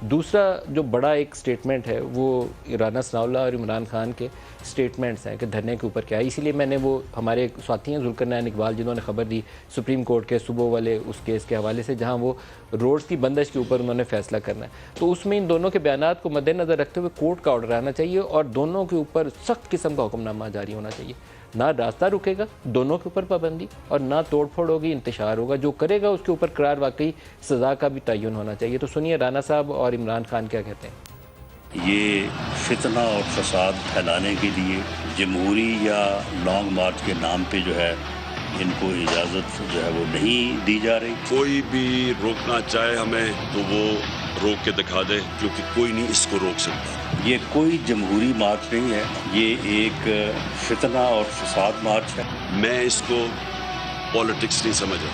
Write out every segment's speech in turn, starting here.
دوسرا جو بڑا ایک سٹیٹمنٹ ہے وہ رانا ثناءاللہ اور عمران خان کے سٹیٹمنٹس ہیں کہ دھرنے کے اوپر کیا ہے. اسی لیے میں نے وہ ہمارے ساتھی ہیں ذوالقرنین اقبال جنہوں نے خبر دی سپریم کورٹ کے صبح والے اس کیس کے حوالے سے جہاں وہ روڈز کی بندش کے اوپر انہوں نے فیصلہ کرنا ہے, تو اس میں ان دونوں کے بیانات کو مد نظر رکھتے ہوئے کورٹ کا آرڈر آنا چاہیے اور دونوں کے اوپر سخت قسم کا حکم نامہ جاری ہونا چاہیے. نہ راستہ رکے گا, دونوں کے اوپر پابندی, اور نہ توڑ پھوڑ ہوگی, انتشار ہوگا. جو کرے گا اس کے اوپر قرار واقعی سزا کا بھی تعین ہونا چاہیے. تو سنیے رانا صاحب اور عمران خان کیا کہتے ہیں. یہ فتنہ اور فساد پھیلانے کے لیے جمہوری یا لانگ مارچ کے نام پہ جو ہے ان کو اجازت جو ہے وہ نہیں دی جا رہی. کوئی بھی روکنا چاہے ہمیں تو وہ روک کے دکھا دے, کیونکہ کوئی نہیں اس کو روک سکتا. یہ کوئی جمہوری مارچ نہیں ہے, یہ ایک فتنہ اور فساد مارچ ہے. میں اس کو پالیٹکس نہیں سمجھا,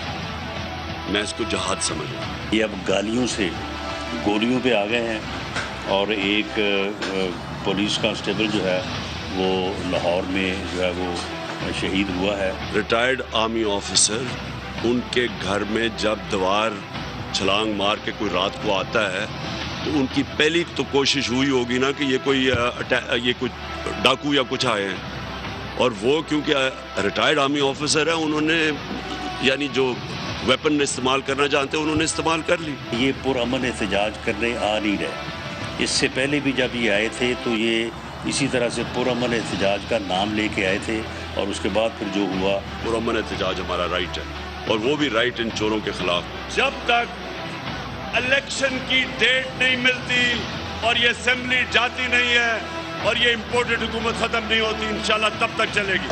میں اس کو جہاد سمجھا. یہ اب گالیوں سے گولیوں پہ آ گئے ہیں, اور ایک پولیس کانسٹیبل جو ہے وہ لاہور میں جو ہے وہ شہید ہوا ہے. ریٹائرڈ آرمی آفیسر, ان کے گھر میں جب دیوار چھلانگ مار کے کوئی رات کو آتا ہے تو ان کی پہلی تو کوشش ہوئی ہوگی نا کہ یہ کوئی ڈاکو یا کچھ آئے ہیں, اور وہ کیونکہ ریٹائرڈ آرمی آفیسر ہے انہوں نے یعنی جو ویپن استعمال کرنا جانتے ہیں انہوں نے استعمال کر لی. یہ پرامن احتجاج کرنے آ نہیں رہے. اس سے پہلے بھی جب یہ آئے تھے تو یہ اسی طرح سے پرامن احتجاج کا نام لے کے آئے تھے, اور اس کے بعد پھر جو ہوا. پرامن احتجاج ہمارا رائٹ ہے, اور وہ بھی رائٹ ان چوروں کے خلاف. جب تک الیکشن کی ڈیٹ نہیں ملتی اور یہ اسمبلی جاتی نہیں ہے اور یہ امپورٹڈ حکومت ختم نہیں ہوتی, انشاءاللہ تب تک چلے گی.